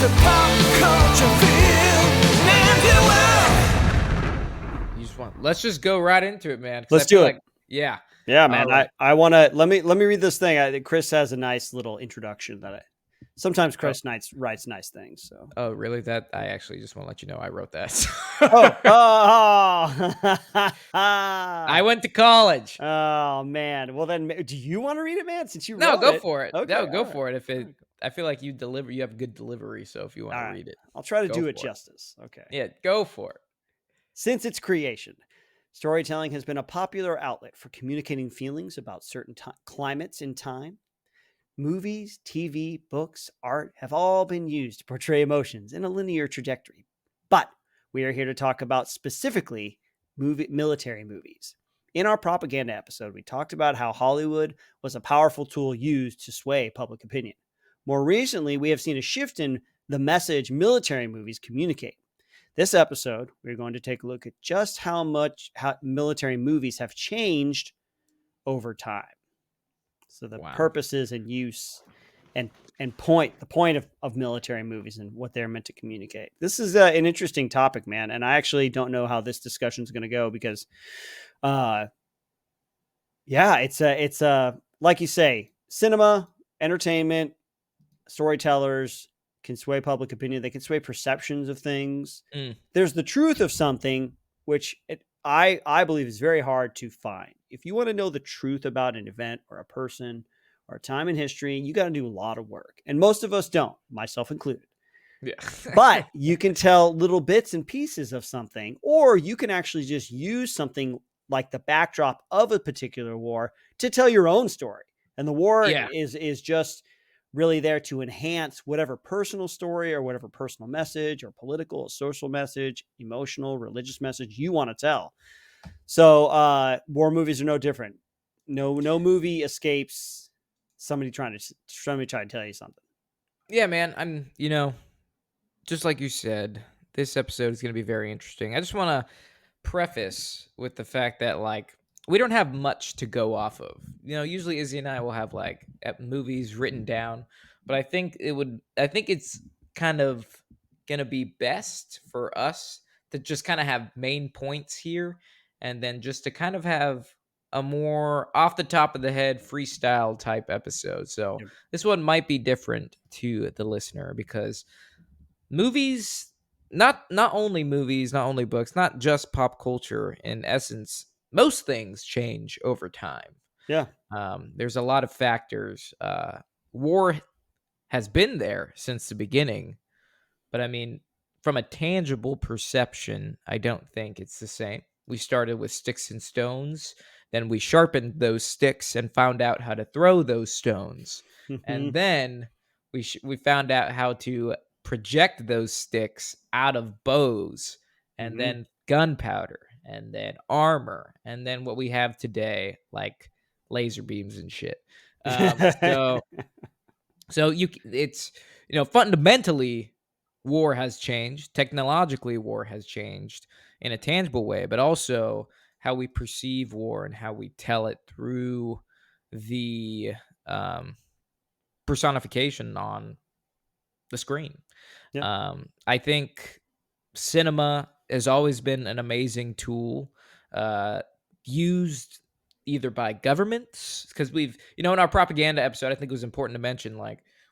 the pop culture feel and you will. You just let's just go right into it, man. Let's do it. Yeah. Yeah, man. Right. I want to let me read this thing. Chris has a nice little introduction that sometimes Chris writes nice things. So. Oh, really? That I actually just want to let you know I wrote that. I went to college. Oh man. Well then, do you want to read it, man? Since you no, wrote go it. for it. Okay, No, go for it. I feel like you have good delivery. So if you want to read it, I'll try to do it justice. Okay. Yeah, go for it. Since its creation, storytelling has been a popular outlet for communicating feelings about certain climates in time. Movies, TV, books, art have all been used to portray emotions in a linear trajectory. But we are here to talk about specifically military movies. In our propaganda episode, we talked about how Hollywood was a powerful tool used to sway public opinion. More recently, we have seen a shift in the message military movies communicate. This episode, we're going to take a look at just how military movies have changed over time. So the purposes and use and the point of military movies and what they're meant to communicate. This is an interesting topic, man. And I actually don't know how this discussion is going to go because, it's like you say, cinema, entertainment, storytellers can sway public opinion. They can sway perceptions of things. There's the truth of something, which I believe is very hard to find. If you want to know the truth about an event or a person or a time in history, you got to do a lot of work. And most of us don't, myself included. Yeah. But you can tell little bits and pieces of something, or you can actually just use something like the backdrop of a particular war to tell your own story. And the war is just really there to enhance whatever personal story or whatever personal message or political or social message, emotional, religious message you want to tell. So war movies are no different. No movie escapes somebody trying to tell you something. Yeah, man. I'm, just like you said, this episode is going to be very interesting. I just want to preface with the fact that, we don't have much to go off of. Usually Izzy and I will have, movies written down, but I think it's kind of going to be best for us to just kind of have main points here, and then just to kind of have a more off the top of the head freestyle type episode. So this one might be different to the listener because movies, not only movies, not only books, not just pop culture, in essence, most things change over time. Yeah. There's a lot of factors. War has been there since the beginning, but I mean, from a tangible perception, I don't think it's the same. We started with sticks and stones, then we sharpened those sticks and found out how to throw those stones, and then we found out how to project those sticks out of bows, and then gunpowder, and then armor, and then what we have today, like laser beams and shit. It's fundamentally, war has changed. Technologically, war has changed in a tangible way, but also how we perceive war and how we tell it through the personification on the screen. Yeah. I think cinema has always been an amazing tool used either by governments, because we've, in our propaganda episode, I think it was important to mention,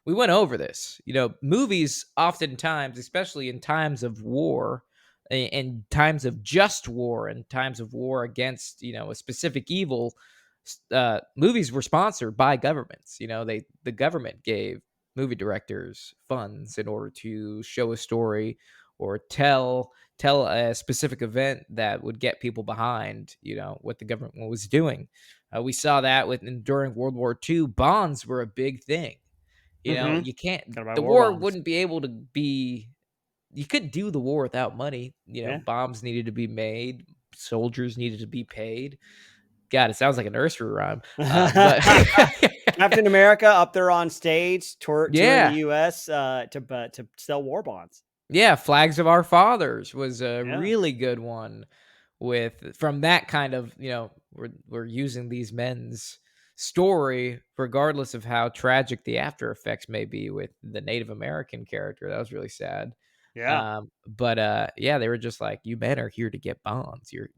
we went over this. Movies oftentimes, especially in times of war, in times of just war, and times of war against, a specific evil, movies were sponsored by governments. The government gave movie directors funds in order to show a story or tell a specific event that would get people behind, what the government was doing. We saw that during World War II, bonds were a big thing. You can't, the war wouldn't be able to be, you couldn't do the war without money. Bombs needed to be made, soldiers needed to be paid. God, it sounds like a nursery rhyme. Captain America up there on stage, touring the U.S. to sell war bonds. Yeah, Flags of Our Fathers was a really good one. From that kind of, we're using these men's story, regardless of how tragic the after effects may be with the Native American character. That was really sad. Yeah. But yeah, they were just like, you men are here to get bonds. You're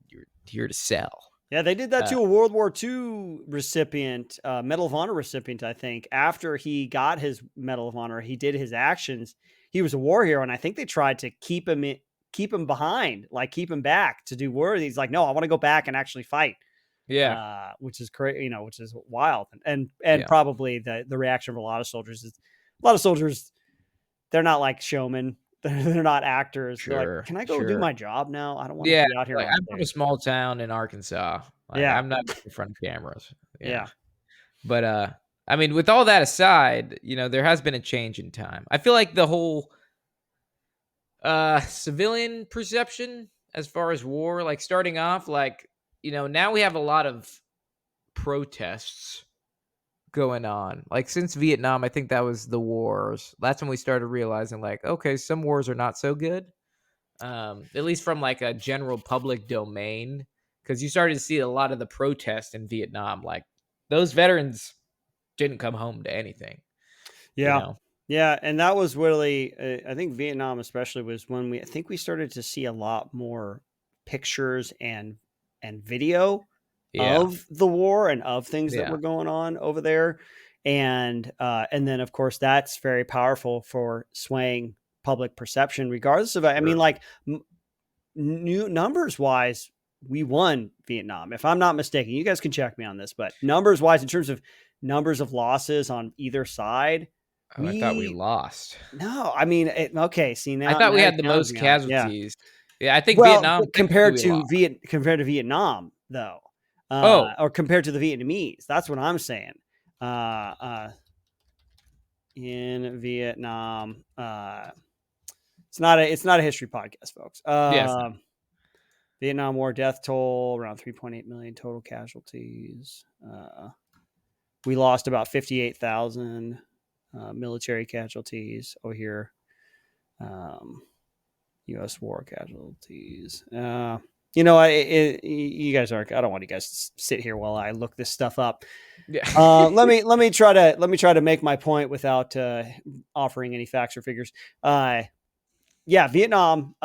here to sell. Yeah, they did that Uh, to a World War II recipient, Medal of Honor recipient, I think. After he got his Medal of Honor, he did his actions. He was a war hero, and I think they tried to keep him behind, like keep him back to do war. He's like, no, I want to go back and actually fight. yeah, Which is crazy, which is wild, and yeah, probably the reaction of a lot of soldiers is a lot of soldiers. They're not like showmen. They're not actors. They're like, sure, can I go do sure. my job now? I don't want to Yeah, be out here like on I'm from a stage. small town in Arkansas. Like Yeah, I'm not in front of cameras. Yeah. yeah, But I mean, with all that aside, there has been a change in time. I feel like the whole civilian perception as far as war, like starting off, like, now we have a lot of protests going on. Like since Vietnam, I think that was the wars. That's when we started realizing like, okay, some wars are not so good. At least from like a general public domain. Because you started to see a lot of the protests in Vietnam. Like those veterans didn't come home to anything, you yeah, know? yeah. And that was really, I think Vietnam especially was when I think we started to see a lot more pictures and video Yeah. of the war and of things that Yeah. were going on over there. And then of course that's very powerful for swaying public perception, regardless of, I mean, Sure. like new numbers wise, we won Vietnam. If I'm not mistaken, you guys can check me on this, but numbers wise, in terms of numbers of losses on either side, Oh, I thought we we lost. no, I mean, okay. See I now, thought we you had the challenge most me on it. Yeah. casualties. Yeah, I think Well, Vietnam but technically we lost. Compared to Vietnam, though, Oh, or compared to the Vietnamese, that's what I'm saying. Uh, uh, in Vietnam, it's not a history podcast, folks. yes. Vietnam War death toll around 3.8 million total casualties. We lost about 58,000 military casualties over here. U.S. war casualties. You guys aren't. I don't want you guys to sit here while I look this stuff up. Yeah. Let me try to make my point without offering any facts or figures. Yeah, Vietnam.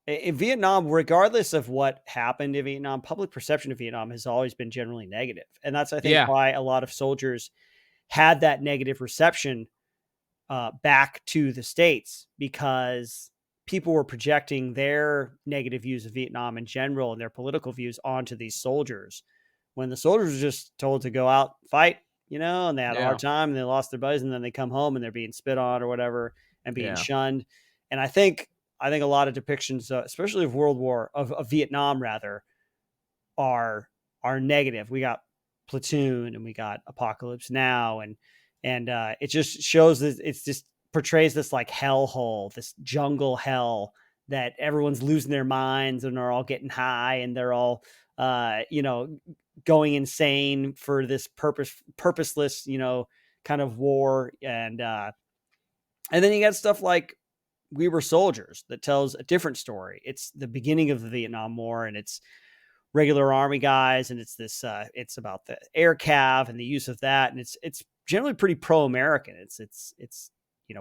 In Vietnam, regardless of what happened in Vietnam, public perception of Vietnam has always been generally negative, and that's I think Yeah. why a lot of soldiers had that negative reception back to the States, because people were projecting their negative views of Vietnam in general and their political views onto these soldiers, when the soldiers were just told to go out, fight, and they had a Yeah. hard time and they lost their buddies, and then they come home and they're being spit on or whatever and being Yeah. shunned. And I think a lot of depictions, especially of of Vietnam rather, are negative. We got Platoon and we got Apocalypse Now, and it just shows that it's just portrays this like hellhole, this jungle hell that everyone's losing their minds and they're all getting high and they're all going insane for this purposeless kind of war. And then you got stuff like We Were Soldiers that tells a different story. It's the beginning of the Vietnam War, and it's regular army guys, and it's about the air cav and the use of that, and it's generally pretty pro-American. It's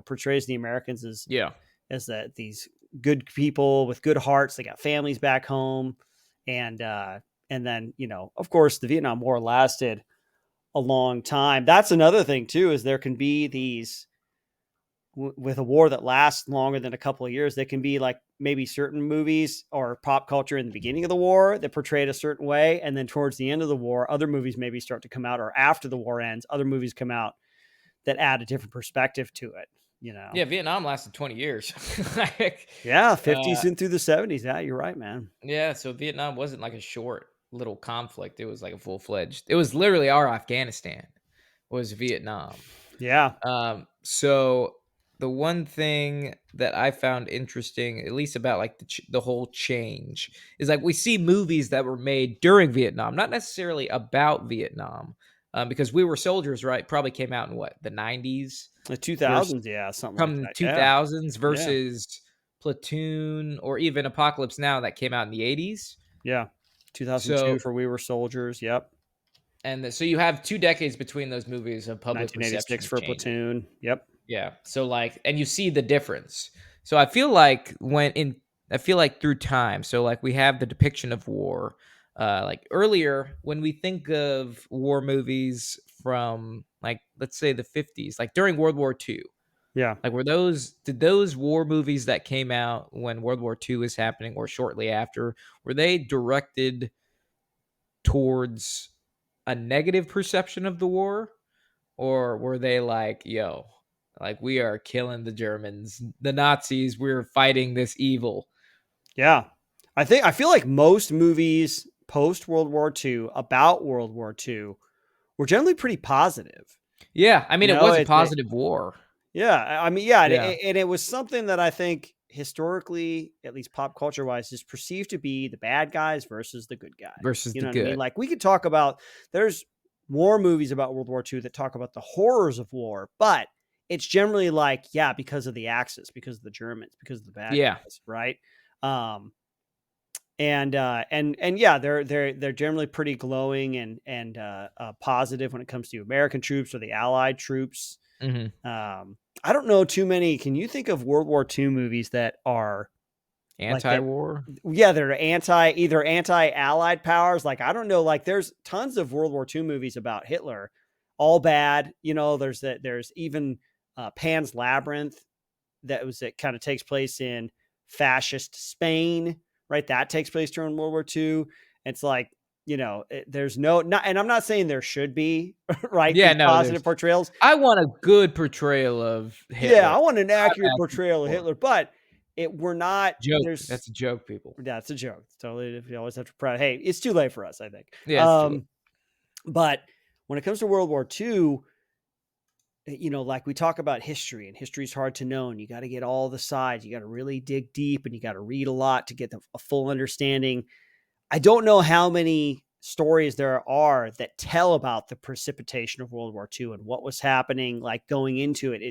portrays the Americans Yeah. as these good people with good hearts. They got families back home, and then of course the Vietnam War lasted a long time. That's another thing too, is there can be these with a war that lasts longer than a couple of years, there can be like maybe certain movies or pop culture in the beginning of the war that portrayed a certain way. And then towards the end of the war, other movies maybe start to come out, or after the war ends, other movies come out that add a different perspective to it, Yeah, Vietnam lasted 20 years. Like, Yeah. uh, 50s and through the 70s. Yeah, you're right, man. yeah, so Vietnam wasn't like a short little conflict. It was like a full-fledged. It was literally our Afghanistan was Vietnam. Yeah. So the one thing that I found interesting, at least about like the whole change, is like we see movies that were made during Vietnam, not necessarily about Vietnam, because We Were Soldiers, right? Probably came out in what, the 90s The versus 2000s. Yeah. Something like from that. Yeah. 2000s Yeah. versus Platoon or even Apocalypse Now that came out in the 80s. Yeah. So 2002 for We Were Soldiers. Yep. And so you have 2 decades between those movies of public 1986 perception for changing. Platoon. Yep. Yeah. So like, and you see the difference. So I feel like through time, so like we have the depiction of war. Like earlier, when we think of war movies from like, let's say the 50s, like during World War II, Yeah. like did those war movies that came out when World War II was happening or shortly after, were they directed towards a negative perception of the war? Or were they like, yo, like we are killing the Germans, the Nazis, we're fighting this evil? Yeah. I feel like most movies post World War II about World War II were generally pretty positive. Yeah, I mean, You it know, was a positive war. yeah. I mean, yeah. Yeah. And it was something that I think historically, at least pop culture wise, is perceived to be the bad guys versus the good guys. Versus You the know what I mean? good. Like we could talk about, there's war movies about World War II that talk about the horrors of war, but it's generally like, yeah, because of the Axis, because of the Germans, because of the bad Yeah. guys, right? Um, and yeah, they're generally pretty glowing and positive when it comes to American troops or the Allied troops. Hmm. I don't know too many. Can you think of World War II movies that are like that? Anti-war. Yeah, they're either anti-Allied powers. Like I don't know. Like there's tons of World War II movies about Hitler, all bad. You know, there's even Pan's Labyrinth that kind of takes place in fascist Spain, right? That takes place during World War II. It's like, there's and I'm not saying there should be, right? Yeah, These no, positive portrayals. I want a good portrayal of Yeah, Hitler. I want an I'm accurate asking portrayal of for Hitler, but we're not, joke. That's a joke, people. that's a joke. Totally. You always have to proud. Hey, it's too late for us, I think. Yeah, it's too late. But when it comes to World War II, like we talk about history, and history is hard to know, and you got to get all the sides. You got to really dig deep, and you got to read a lot to get a full understanding. I don't know how many stories there are that tell about the precipitation of World War II and what was happening, like going into it.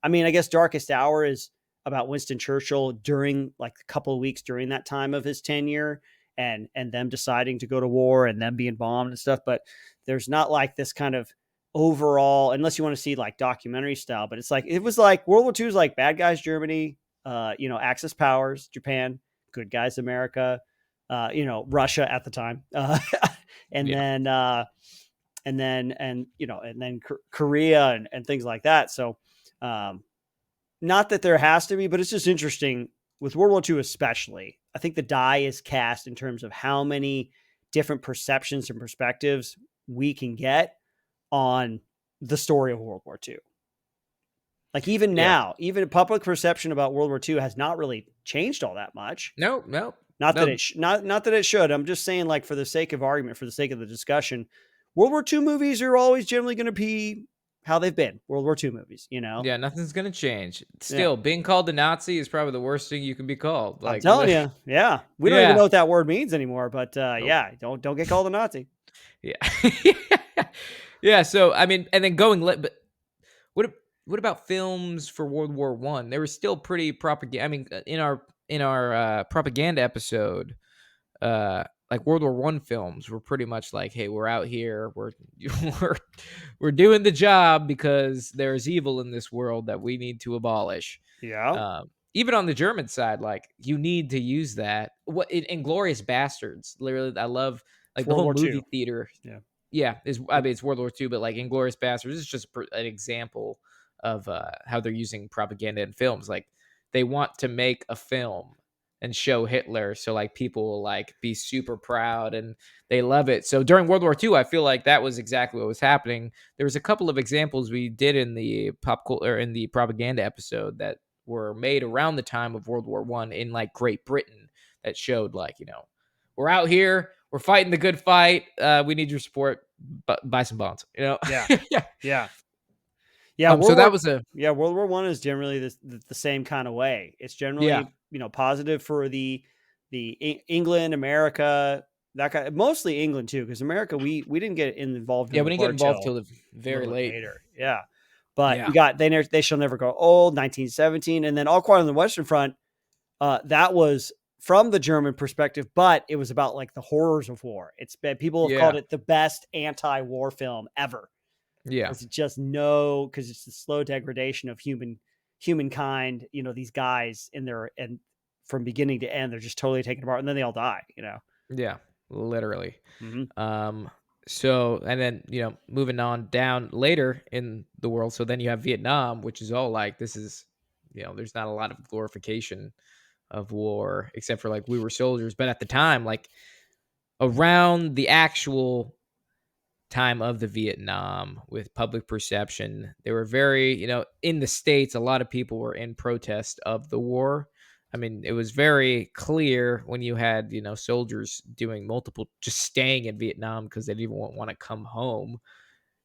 I guess Darkest Hour is about Winston Churchill during like a couple of weeks during that time of his tenure and them deciding to go to war and them being bombed and stuff. But there's not like this kind of overall, unless you want to see like documentary style, but it was like World War II is like bad guys, Germany, Axis powers, Japan, good guys, America, Russia at the time. And Yeah. then Korea and things like that. So, not that there has to be, but it's just interesting with World War II, especially. I think the die is cast in terms of how many different perceptions and perspectives we can get on the story of World War II. Like even Yeah. now, even public perception about World War II has not really changed all that much. No. Not that it should. I'm just saying, like, for the sake of argument, for the sake of the discussion, World War II movies are always generally going to be how they've been. World War II movies, Yeah, nothing's gonna change. Still, being called a Nazi is probably the worst thing you can be called. I'm Like, telling you, yeah, we don't even know what that word means anymore. But Nope. yeah, don't get called a Nazi. Yeah. Yeah. So I mean, and then but what about films for World War One? They were still pretty propaganda. I mean, in our propaganda episode, like World War One films were pretty much like, hey, we're out here, we're we're doing the job because there's evil in this world that we need to abolish. Yeah, Even on the German side, like you need to use that. What in Inglorious Bastards? Literally, I love it's like the World whole War movie II. theater. Yeah. Yeah, I mean it's World War II, but like Inglorious Bastards is just an example of how they're using propaganda in films. Like they want to make a film and show Hitler, so like people will like be super proud and they love it. So during World War II, I feel like that was exactly what was happening. There was a couple of examples we did in the in the propaganda episode that were made around the time of World War One in like Great Britain that showed like, we're out here, we're fighting the good fight. We need your support. Buy some bonds. Yeah. Yeah. Yeah. So that was World War One is generally the same kind of way. It's yeah. generally positive for the England, America, that kind. Mostly England too, because America we didn't get involved. Yeah, In we the didn't get war involved till a very little bit late. later. Yeah, but Yeah. you got they shall never grow old, 1917, and then All Quiet on the Western Front. That was from the German perspective, but it was about like the horrors of war. People have called it the best anti-war film ever. Yeah. Because it's the slow degradation of humankind. These guys and from beginning to end, they're just totally taken apart, and then they all die. Yeah, literally. Mm-hmm. So, and then, moving on down later in the world. So then you have Vietnam, which is all like, this is, there's not a lot of glorification of war, except for like we were soldiers. But at the time, like around the actual time of the Vietnam with public perception, they were very, in the States, a lot of people were in protest of the war. I mean, it was very clear when you had, soldiers doing multiple, just staying in Vietnam because they didn't want to come home,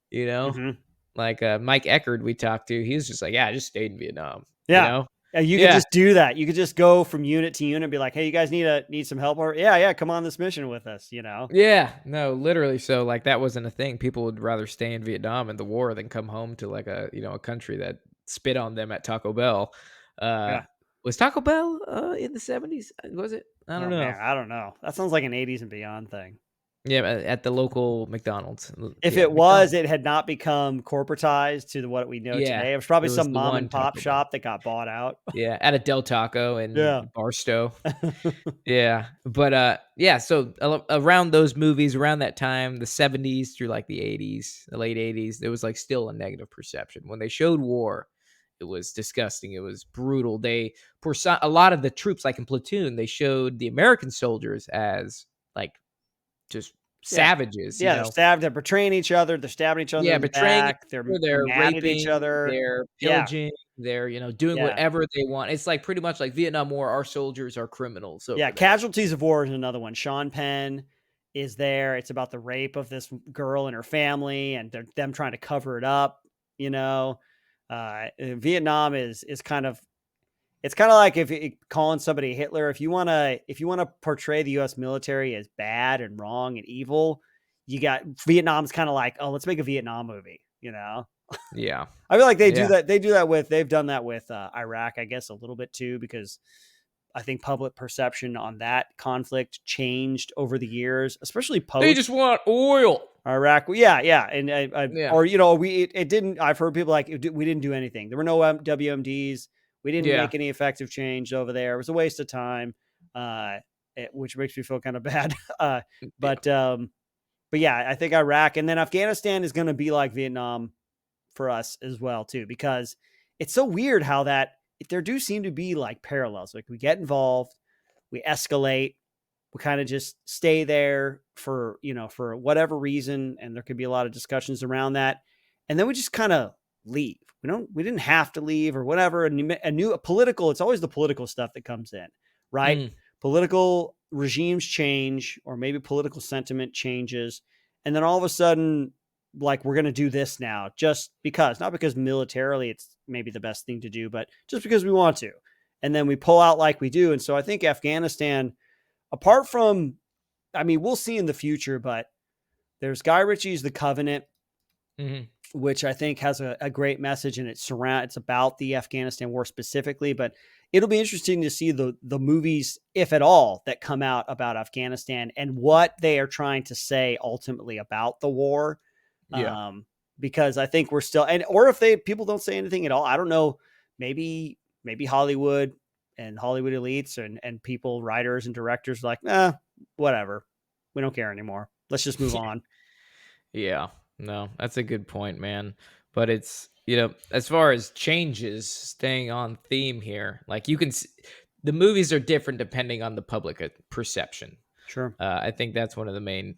you know? Mm-hmm. Like Mike Eckerd we talked to, he was just like, yeah, I just stayed in Vietnam, Yeah. You could Yeah. just do that. You could just go from unit to unit and be like, hey, you guys need some help? Or yeah, come on this mission with us, Yeah, no, literally. So like that wasn't a thing. People would rather stay in Vietnam in the war than come home to like a country that spit on them at Taco Bell. Yeah. Was Taco Bell in the 70s? Was it? I don't Oh, know. man, I don't know. That sounds like an 80s and beyond thing. Yeah, at the local McDonald's. If Yeah, it was, McDonald's. it had not become corporatized to what we know Yeah, today. It was probably it was some the mom one and pop Taco Bell. shop that got bought out. Yeah, at a Del Taco in Yeah. Barstow. Yeah, but yeah, so around those movies, around that time, the 70s through like the 80s, the late 80s, there was like still a negative perception. When they showed war, it was disgusting. It was brutal. A lot of the troops, like in Platoon, they showed the American soldiers as like just savages, Yeah, they're betraying each other, they're stabbing each other Yeah, in the betraying each back, they're other, they're mad at each raping, other. they're Yeah. pillaging, they're, doing Yeah. whatever they want. It's like pretty much like Vietnam War, our soldiers are criminals over Yeah, there. Casualties of War is another one. Sean Penn is there. It's about the rape of this girl and her family, and them trying to cover it up. Vietnam is kind of it's kind of like if calling somebody Hitler. If you want to portray the U.S. military as bad and wrong and evil, you got Vietnam's kind of like, oh, let's make a Vietnam movie. Yeah. I feel like they do Yeah. that. They've done that with Iraq, I guess, a little bit too, because I think public perception on that conflict changed over the years, especially post. They just want oil. Iraq. Yeah, and Yeah. or it didn't. I've heard people like we didn't do anything. There were no WMDs. We didn't make any effective change over there. It was a waste of time, which makes me feel kind of bad. But yeah, I think Iraq and then Afghanistan is going to be like Vietnam for us as well too, because it's so weird how there do seem to be like parallels. Like we get involved, we escalate, we kind of just stay there for whatever reason, and there could be a lot of discussions around that, and then we just kind of leave. We didn't have to leave or whatever. It's always the political stuff that comes in, right? Political regimes change, or maybe political sentiment changes, and then all of a sudden, like, we're going to do this now just because, not because militarily it's maybe the best thing to do, but just because we want to. And then we pull out like we do. And so I think Afghanistan, apart from, we'll see in the future, but there's Guy Ritchie's The Covenant, which I think has a great message, and it's about the Afghanistan war specifically, but it'll be interesting to see the movies, if at all, that come out about Afghanistan and what they are trying to say ultimately about the war. Yeah. Because I think we're still, or if people don't say anything at all, I don't know, maybe Hollywood and Hollywood elites and people, writers and directors are like, whatever. We don't care anymore. Let's just move on. Yeah. No, that's a good point, man. But it's, as far as changes, staying on theme here, like you can see, the movies are different depending on the public perception. Sure. I think that's one of the main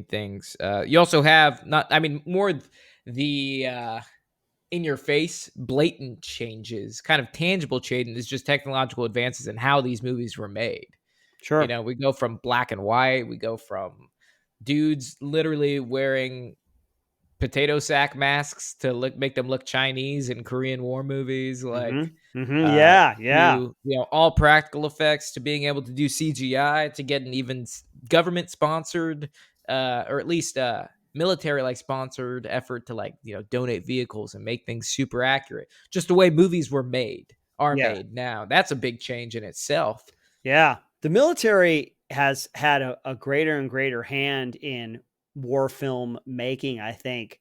things. You also have more the in your face blatant changes, kind of tangible changes, just technological advances in how these movies were made. Sure. We go from black and white, we go from dudes literally wearing potato sack masks to make them look Chinese in Korean War movies, like yeah. to, all practical effects, to being able to do CGI, to get an even government sponsored or at least military like sponsored effort to donate vehicles and make things super accurate. Just the way movies are made now. That's a big change in itself. Yeah. The military has had a greater and greater hand in war film making, I think,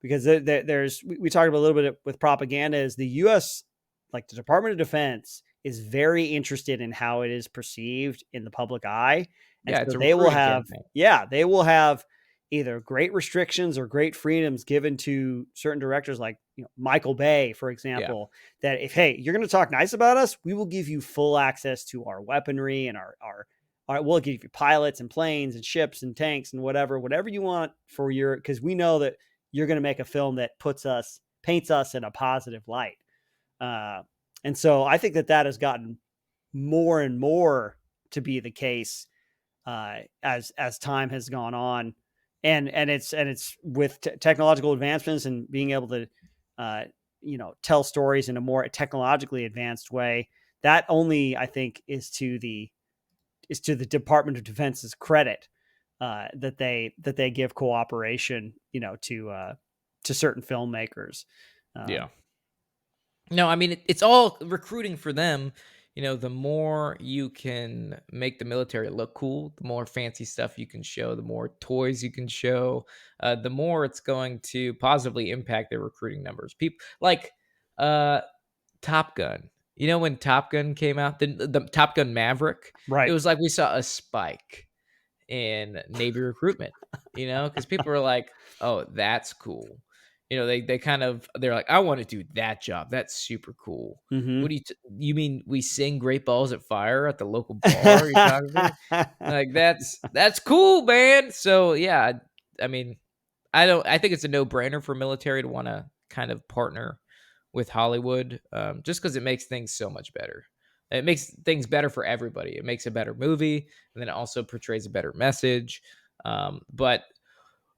because there's we talked about a little bit with propaganda is the U.S. like the Department of Defense is very interested in how it is perceived in the public eye, and Yeah, so it's a they will recruiting have campaign. they will have either great restrictions or great freedoms given to certain directors like Michael Bay, for Yeah. example, that if hey you're going to talk nice about us, we will give you full access to our weaponry and our we'll give you pilots and planes and ships and tanks and whatever you want for your because we know that you're going to make a film that paints us in a positive light. Uh, and so I think that has gotten more and more to be the case as time has gone on, and it's with technological advancements and being able to tell stories in a more technologically advanced way. That only I think is to the Department of Defense's credit that they give cooperation, to certain filmmakers. Yeah. No, I mean it's all recruiting for them. The more you can make the military look cool, the more fancy stuff you can show, the more toys you can show, the more it's going to positively impact their recruiting numbers. People like uh, Top Gun. When Top Gun came out, the Top Gun Maverick, it Right. was like we saw a spike in Navy recruitment, because people were like, "Oh, that's cool." They're like, "I want to do that job. That's super cool." Mm-hmm. What do you mean we sing Great Balls at Fire at the local bar? You talking to me? Like that's cool, man. So yeah, I mean, I think it's a no-brainer for military to want to kind of partner with Hollywood, just because it makes things so much better. It makes things better for everybody. It makes a better movie, and then it also portrays a better message. But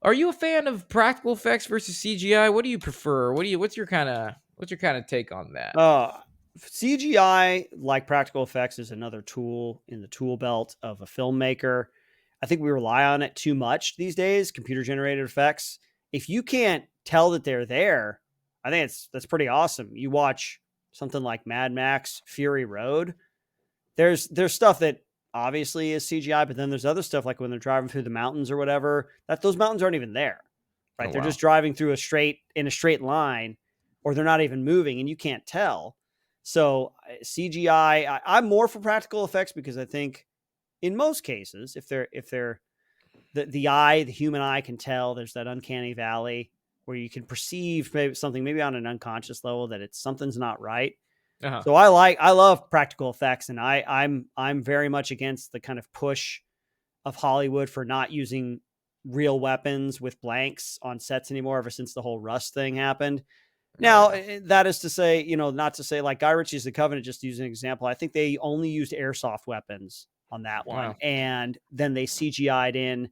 are you a fan of practical effects versus CGI? What do you prefer? What's your kind of take on that? uh, CGI, like practical effects, is another tool in the tool belt of a filmmaker. I think we rely on it too much these days. Computer generated effects. If you can't tell that they're there, I think that's pretty awesome. You watch something like Mad Max Fury Road. There's stuff that obviously is CGI, but then there's other stuff like when they're driving through the mountains or whatever, that those mountains aren't even there. Oh Right? They're wow, just driving through in a straight line, or they're not even moving and you can't tell. So CGI, I'm more for practical effects because I think in most cases, if they're the human eye can tell there's that uncanny valley where you can perceive maybe on an unconscious level that it's something's not right. uh-huh. So I love practical effects, and I'm very much against the kind of push of Hollywood for not using real weapons with blanks on sets anymore ever since the whole Rust thing happened. Oh Now, yeah, that is to say, not to say like Guy Ritchie's The Covenant, just to use an example. I think they only used airsoft weapons on that one, wow, and then they CGI'd in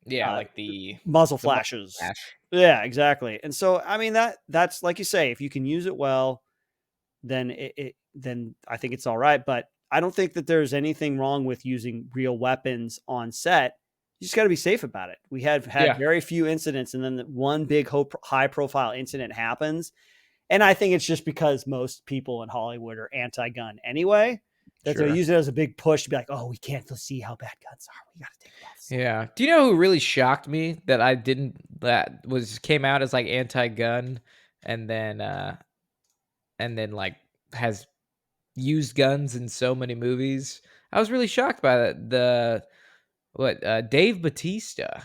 yeah, uh, like the muzzle the muzzle flashes. flash. Yeah, exactly. And so, I mean, that's like you say, if you can use it well, then then I think it's all right. But I don't think that there's anything wrong with using real weapons on set. You just got to be safe about it. We have had Yeah, very few incidents, and then one big high profile incident happens. And I think it's just because most people in Hollywood are anti-gun anyway. That they sure. use it as a big push to be like, "Oh, we can't see how bad guns are. We got to take them off." Yeah. Do you know who really shocked me that was came out as like anti-gun and then like has used guns in so many movies? I was really shocked by that. Dave Batista.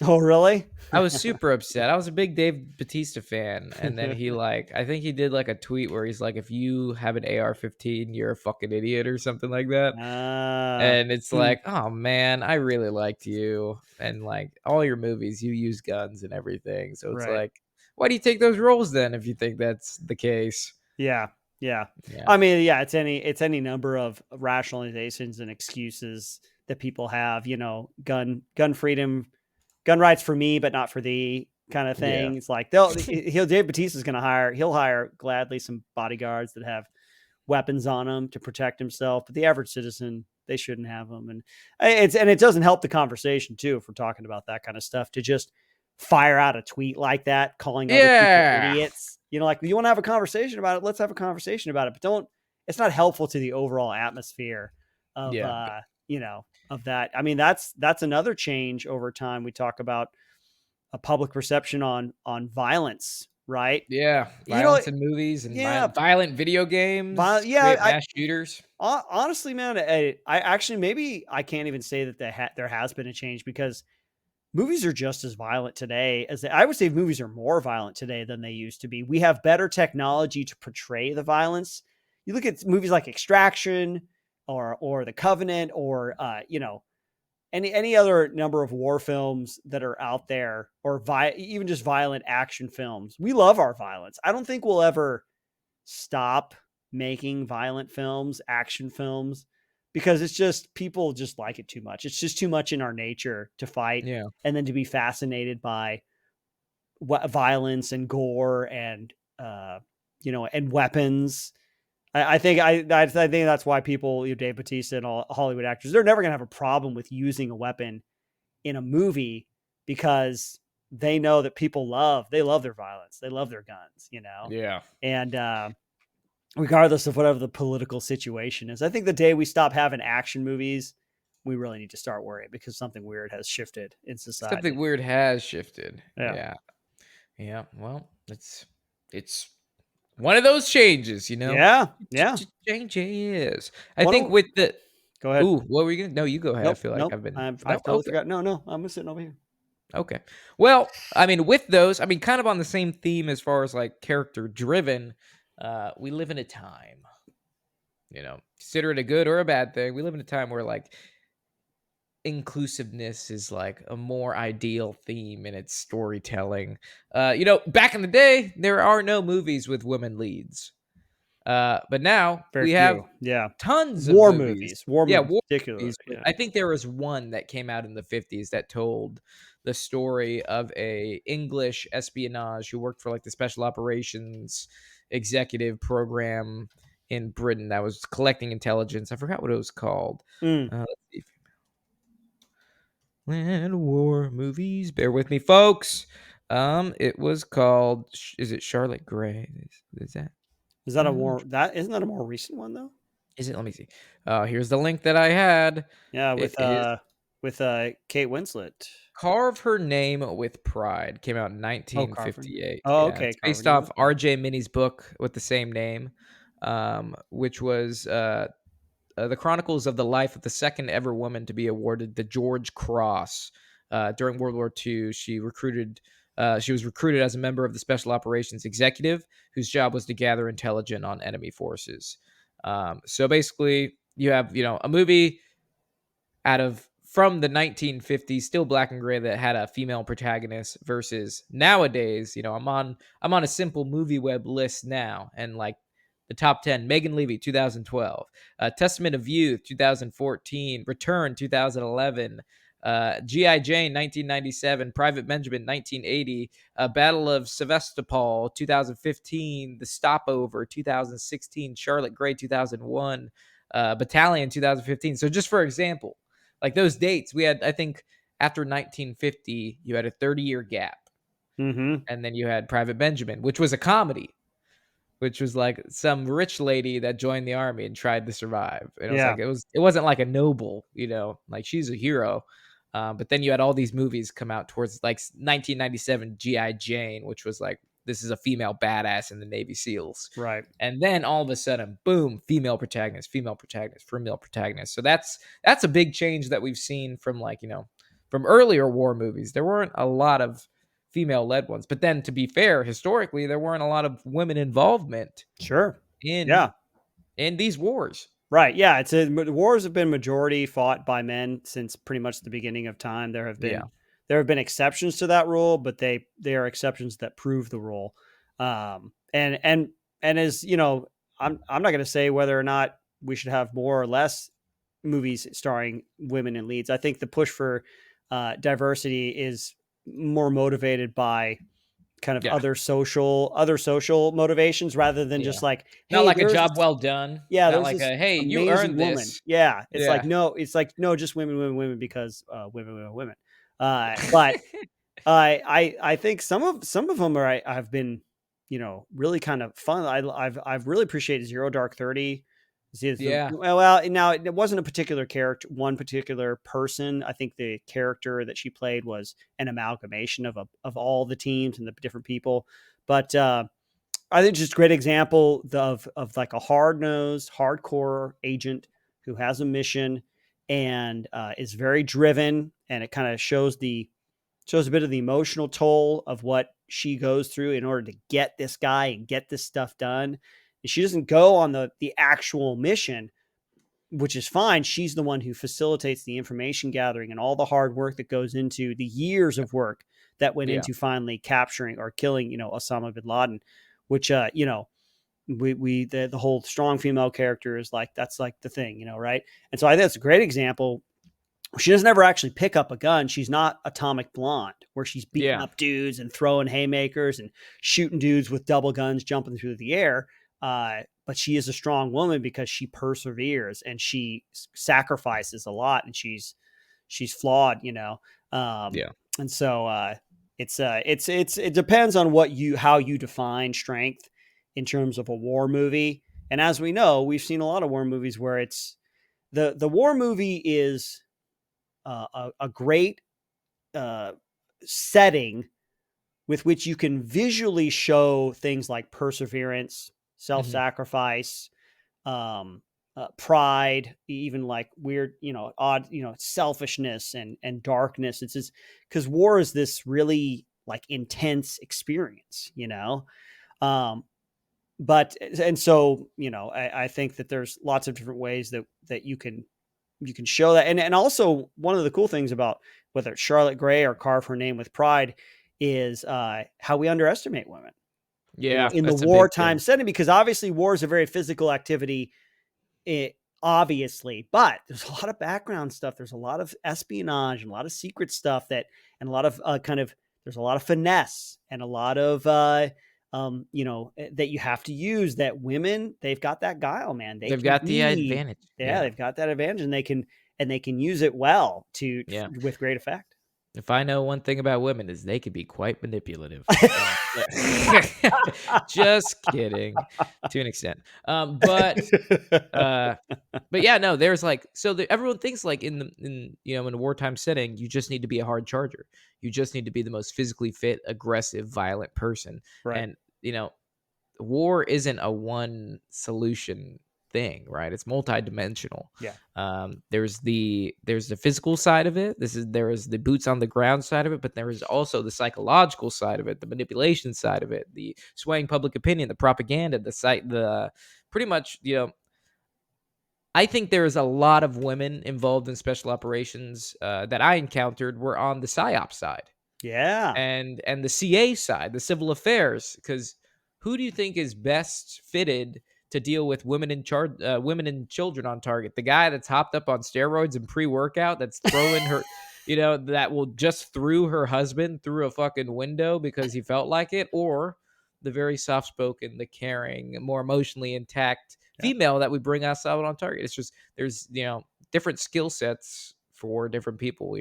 Oh, really? I was super upset. I was a big Dave Batista fan, and then I think he did like a tweet where he's like, "If you have an AR-15, you're a fucking idiot" or something like that. Ah, And it's hmm, like, "Oh man, I really liked you, and like all your movies, you use guns and everything." So it's right. like, why do you take those roles then if you think that's the case? Yeah, yeah. Yeah, I mean, yeah, it's any number of rationalizations and excuses that people have. Gun freedom, gun rights for me, but not for thee, kind of yeah, thing. It's like Dave Bautista's going to he'll hire gladly some bodyguards that have weapons on them to protect himself, but the average citizen, they shouldn't have them. And it doesn't help the conversation too if we're talking about that kind of stuff to just fire out a tweet like that calling other people yeah. idiots. Like, you want to have a conversation about it, let's have a conversation about it, but don't it's not helpful to the overall atmosphere of Yeah. of that. I mean, that's another change over time. We talk about a public perception on violence, right? Yeah. You know, Violence in movies and yeah, violent video games yeah. create mass shooters. Honestly, man, I actually, maybe I can't even say that there has been a change, because movies are just as violent today as I would say movies are more violent today than they used to be. We have better technology to portray the violence. You look at movies like Extraction or The Covenant, or any other number of war films that are out there, or even just violent action films. We love our violence. I don't think we'll ever stop making violent films, action films, because it's just, people just like it too much. It's just too much in our nature to fight Yeah. and then to be fascinated by violence and gore and and weapons. I think that's why people, Dave Bautista and all Hollywood actors, they're never gonna have a problem with using a weapon in a movie, because they know that they love their violence, they love their guns, Yeah. and regardless of whatever the political situation is. I think the day we stop having action movies, we really need to start worrying, because something weird has shifted in Something society. weird has shifted. Yeah. Yeah. Yeah. Well, it's one of those changes, Yeah. Yeah. Changes. I What think do with the Go ahead. ooh, what were you gonna? No, you go ahead. I Nope. feel like Nope. I've been no. I've totally Okay. forgot. No, I'm sitting over here. Okay. Well, I mean, with those, I mean, kind of on the same theme as far as like character driven. We live in a time, consider it a good or a bad thing. We live in a time where like inclusiveness is like a more ideal theme in its storytelling. Back in the day, there are no movies with women leads. But now Very we have few. Yeah. tons of War movies. movies. War Yeah, movies, war particularly. movies. But Yeah. I think there was one that came out in the 50s that told the story of a English espionage who worked for like the special operations executive program in Britain that was collecting intelligence. I forgot what it was called. Mm. Let's see. Land war movies. Bear with me, folks. It was called. Is it Charlotte Gray? Is that? Is that a more that isn't that a more recent one though? Is it? Let me see. Here's the link that I had. Yeah, It is with Kate Winslet. Carve Her Name with Pride. Came out in Oh, Carver. 1958. Oh, Yeah, okay, it's Carver based name. off R.J. Minnie's book with the same name, which was the chronicles of the life of the second ever woman to be awarded the George Cross during World War II. She was recruited as a member of the Special Operations Executive, whose job was to gather intelligence on enemy forces. So basically, you have a movie from the 1950s, still black and gray, that had a female protagonist, versus nowadays. I'm on a simple movie web list now, and like the top 10: Megan Levy 2012, Testament of Youth 2014, Return 2011, GI Jane 1997, Private Benjamin 1980, Battle of Sevastopol 2015, The Stopover 2016, Charlotte Gray 2001, Battalion 2015. So just for example, like those dates, we had, I think, after 1950, you had a 30-year gap. Mm-hmm. And then you had Private Benjamin, which was a comedy, which was like some rich lady that joined the army and tried to survive. And it was Yeah. like, it wasn't like a noble, like she's a hero. But then you had all these movies come out towards like 1997, GI Jane, which was like, this is a female badass in the Navy SEALs. Right. And then all of a sudden, boom, female protagonist, female protagonist. So that's a big change that we've seen from from earlier war movies. There weren't a lot of female led ones, but then to be fair, historically, there weren't a lot of women involvement Sure. in Yeah. these wars. Right. Yeah. Wars have been majority fought by men since pretty much the beginning of time. Yeah. There have been exceptions to that rule, but they are exceptions that prove the rule. And as I'm not going to say whether or not we should have more or less movies starring women in leads. I think the push for diversity is more motivated by kind of Yeah. other social motivations, rather than just like, hey, Not like a there's job this, well done. yeah, Not there's like this a, hey, you amazing earned woman. this. Yeah, it's Yeah. like no, just women because women. But I think some of them have been really kind of fun. I've really appreciated Zero Dark 30. Yeah. Well, now it wasn't a particular character, one particular person. I think the character that she played was an amalgamation of all the teams and the different people. But I think just a great example of like a hard-nosed, hardcore agent who has a mission and is very driven, and it kind of shows a bit of the emotional toll of what she goes through in order to get this guy and get this stuff done. And she doesn't go on the actual mission, which is fine. She's the one who facilitates the information gathering and all the hard work that goes into the years of work that went Yeah. into finally capturing or killing, Osama bin Laden, which, the whole strong female character is like, that's like the thing, right. And so I think that's a great example. She doesn't ever actually pick up a gun. She's not Atomic Blonde, where she's beating Yeah. up dudes and throwing haymakers and shooting dudes with double guns jumping through the air. But she is a strong woman because she perseveres and she sacrifices a lot, and she's flawed, Yeah. And so it depends on how you define strength in terms of a war movie. And as we know, we've seen a lot of war movies where it's the war movie is a great setting with which you can visually show things like perseverance, self-sacrifice, pride, even like weird, odd, selfishness and darkness. It's just because war is this really like intense experience, Um, but and so I think that there's lots of different ways that you can show that. And also one of the cool things about whether it's Charlotte Gray or Carve Her Name with Pride is how we underestimate women, Yeah. in the That's a big wartime thing. setting, because obviously war is a very physical activity. Obviously, but there's a lot of background stuff. There's a lot of espionage and a lot of secret stuff and a lot of there's a lot of finesse and a lot of, that you have to use, that women, they've got that guile, man. They've got the advantage. Yeah. They've got that advantage, and they can use it well Yeah. with great effect. If I know one thing about women is they could be quite manipulative. Just kidding, to an extent. But yeah, no, there's like everyone thinks like in a wartime setting, you just need to be a hard charger. You just need to be the most physically fit, aggressive, violent person. Right. And war isn't a one solution thing, right? It's multidimensional. Yeah. There's the physical side of it. There is the boots on the ground side of it, but there is also the psychological side of it, the manipulation side of it, the swaying public opinion, the propaganda, the pretty much, I think there is a lot of women involved in special operations that I encountered were on the PSYOP side. Yeah. And the CA side, the civil affairs, because who do you think is best fitted to deal with women in charge, women and children on target? The guy that's hopped up on steroids and pre-workout, that's throwing her, that will just threw her husband through a fucking window because he felt like it, or the very soft-spoken, the caring, more emotionally intact female that we bring us out on target. It's just there's different skill sets for different people.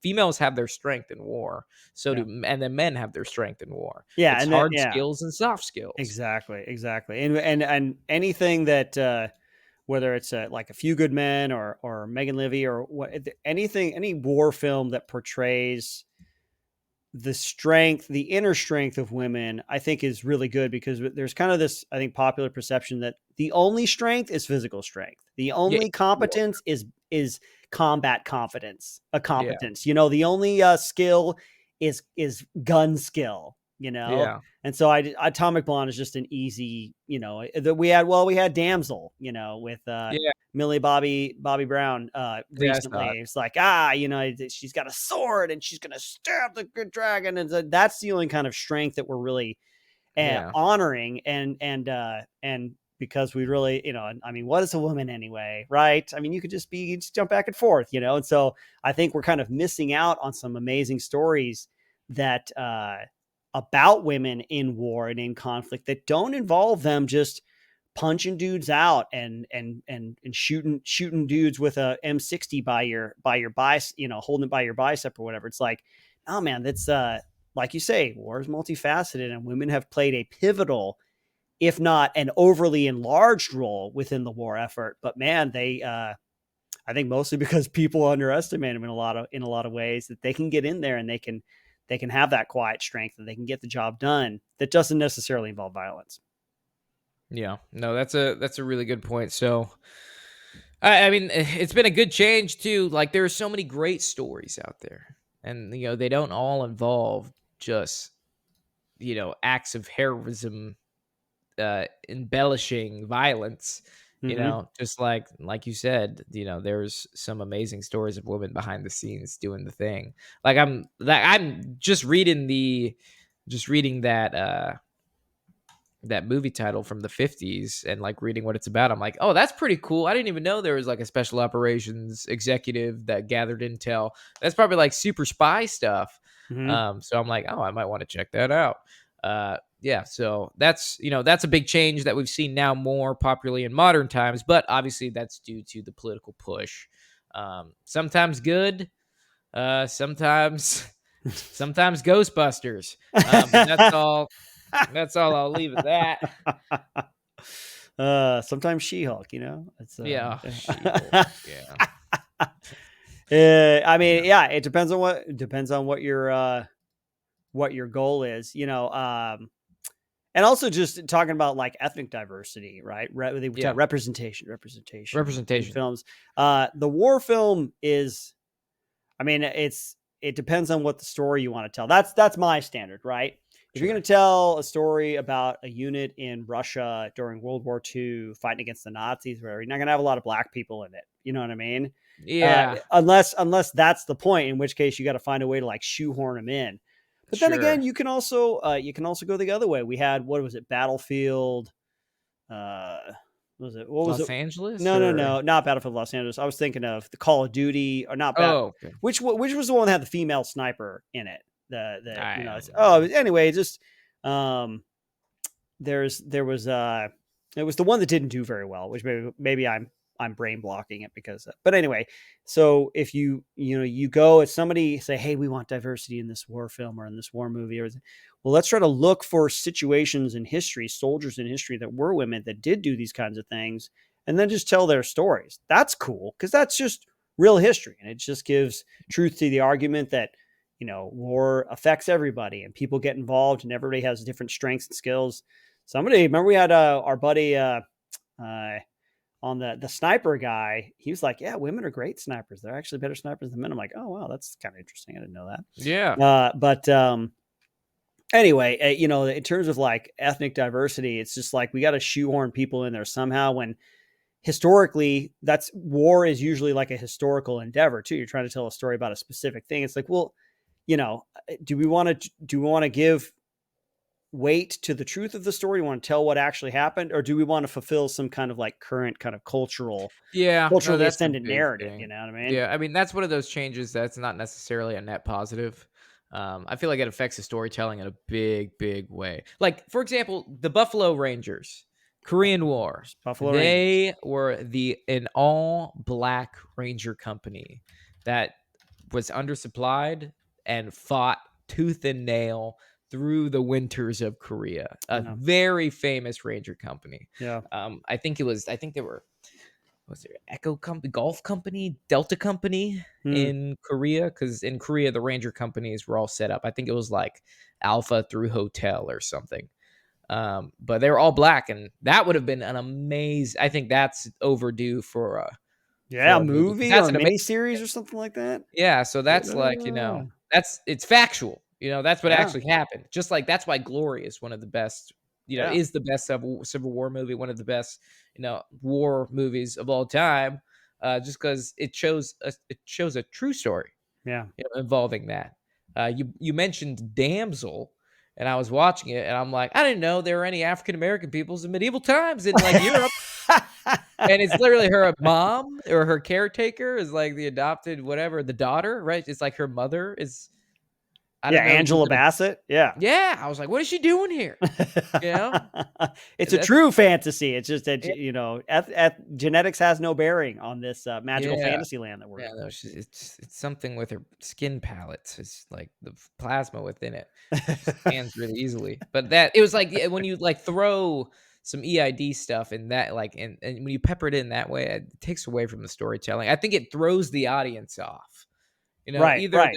Females have their strength in war, and then men have their strength in war. Yeah, It's and hard skills and soft skills. Exactly. And anything that whether it's like A Few Good Men or Megan Livy or any war film that portrays the inner strength of women, I think is really good, because there's kind of this, I think, popular perception that the only strength is physical strength. The only competence is combat confidence, competence. The only skill is gun skill, Yeah. And so Atomic Blonde is just an easy, that we had Damsel, with Yeah. Millie Bobby Brown recently. It's like, she's got a sword and she's gonna stab the good dragon, and that's the only kind of strength that we're really honoring, and because we really, I mean, what is a woman anyway, right? I mean, you could just jump back and forth, and so I think we're kind of missing out on some amazing stories that about women in war and in conflict that don't involve them just punching dudes out and shooting dudes with a M60 by your bicep, holding it by your bicep or whatever. It's like, oh man, that's like you say, war is multifaceted, and women have played a pivotal if not an overly enlarged role within the war effort. But man, they I think mostly because people underestimate them in a lot of ways, that they can get in there and they can have that quiet strength and they can get the job done that doesn't necessarily involve violence. Yeah, no, that's a really good point. So, I mean, it's been a good change too. Like, there are so many great stories out there, and they don't all involve just acts of heroism, embellishing violence. Mm-hmm. Just like you said, there's some amazing stories of women behind the scenes doing the thing. Like, I'm just reading that movie title from the 50s and like reading what it's about. I'm like, oh, that's pretty cool. I didn't even know there was like a special operations executive that gathered intel. That's probably like super spy stuff. Mm-hmm. So I'm like, oh, I might want to check that out. Yeah, so that's a big change that we've seen now more popularly in modern times, but obviously that's due to the political push. Sometimes good, sometimes sometimes Ghostbusters. But that's all I'll leave at that. Sometimes She-Hulk, it's Yeah, She-Hulk. Yeah. I mean, Yeah. yeah, it depends on what your goal is, and also just talking about like ethnic diversity, right? They talk Yeah. representation in Representation. films. The war film is, I mean, it depends on what the story you want to tell. That's my standard, right? If you're Sure. going to tell a story about a unit in Russia during World War II fighting against the Nazis, where you're not going to have a lot of black people in it. You know what I mean? Yeah. Unless that's the point, in which case you got to find a way to like shoehorn them in. But then again, Sure. you can also go the other way. We had, what was it, Battlefield? What was it? What was it? Los Angeles No, no, or no, not Battlefield Los Angeles. I was thinking of the Call of Duty, or not oh, okay. which was the one that had the female sniper in it? I don't Anyway, just um there was it was the one that didn't do very well, which maybe I'm brain blocking it because but anyway, so if you go at somebody, say, hey, we want diversity in this war film or in this war movie, or well, let's try to look for situations in history, soldiers in history that were women that did do these kinds of things, and then just tell their stories. That's cool, because that's just real history, and it just gives truth to the argument that war affects everybody and people get involved and everybody has different strengths and skills. Remember we had our buddy on the sniper guy. He was like, yeah, women are great snipers. They're actually better snipers than men. I'm like, oh, wow, that's kind of interesting. I didn't know that. Yeah. But anyway, in terms of like ethnic diversity, it's just like we got to shoehorn people in there somehow, when historically that's war is usually like a historical endeavor too. You're trying to tell a story about a specific thing. It's like, well, do we want to give weight to the truth of the story? You want to tell what actually happened, or do we want to fulfill some kind of like current kind of Yeah. No, culturally that's a ascendant big narrative? You thing. know what I mean? Yeah, I mean, that's one of those changes that's not necessarily a net positive. I feel like it affects the storytelling in a big, big way. Like, for example, the Buffalo Rangers, Korean War. Buffalo Rangers. They were an all black ranger company that was undersupplied and fought tooth and nail through the winters of Korea. A Yeah. very famous ranger company. Yeah. I think they were, was there Echo Company, Golf Company, Delta Company Hmm. in Korea? Because in Korea, the ranger companies were all set up. I think it was like Alpha through Hotel or something. But they were all black, and that would have been an amazing. I think that's overdue for Yeah, a a movie, 'cause movie or that's a an amazing. miniseries or something like that. Yeah, so that's like, Yeah. it's factual. That's what Yeah. actually happened. Just like that's why Glory is one of the best, Yeah. is the best Civil War movie, one of the best, war movies of all time. Just because it shows a true story, Yeah. involving that. You mentioned Damsel, and I was watching it, and I'm like, I didn't know there were any African American peoples in medieval times in like Europe. And it's literally her mom or her caretaker is like the adopted whatever, the daughter, right? It's like her mother is, I Yeah, don't know. Angela Bassett. Yeah. Yeah, I was like, what is she doing here? You know? It's a That's true fantasy. It's just that Yeah. genetics has no bearing on this magical Yeah. fantasy land that we're Yeah, in. no, it's something with her skin palettes. It's like the plasma within it. She scans really easily. But that it was like when you like throw some EID stuff in that, like, and when you pepper it in that way, it takes away from the storytelling. I think it throws the audience off. Right, Either right.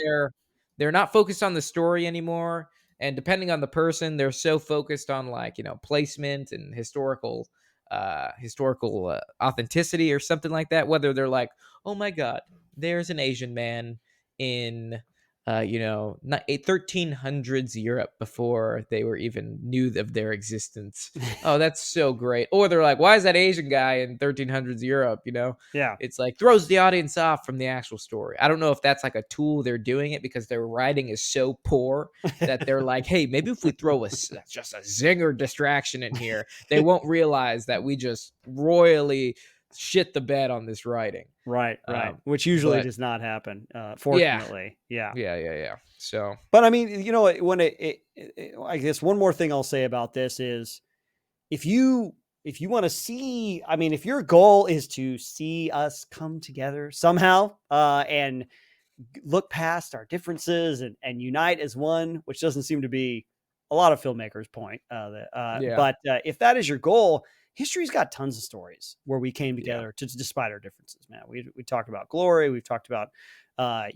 they're not focused on the story anymore, and depending on the person, they're so focused on, like, placement and historical authenticity or something like that. Whether they're like, oh my god, there's an Asian man in not 1300s Europe before they were even knew of their existence. Oh, that's so great. Or they're like, why is that Asian guy in 1300s Europe? Yeah. It's like throws the audience off from the actual story. I don't know if that's like a tool they're doing it because their writing is so poor that they're like, hey, maybe if we throw just a zinger distraction in here, they won't realize that we just royally shit the bed on this writing. Right, right. Which usually But does not happen, yeah, fortunately. Yeah. yeah. So But I mean, when I guess one more thing I'll say about this is if you want to see, I mean, if your goal is to see us come together somehow, and look past our differences and unite as one, which doesn't seem to be a lot of filmmakers' point. yeah, But if that is your goal, history's got tons of stories where we came yeah, together despite our differences. Man, we talked about glory. We've talked about, uh,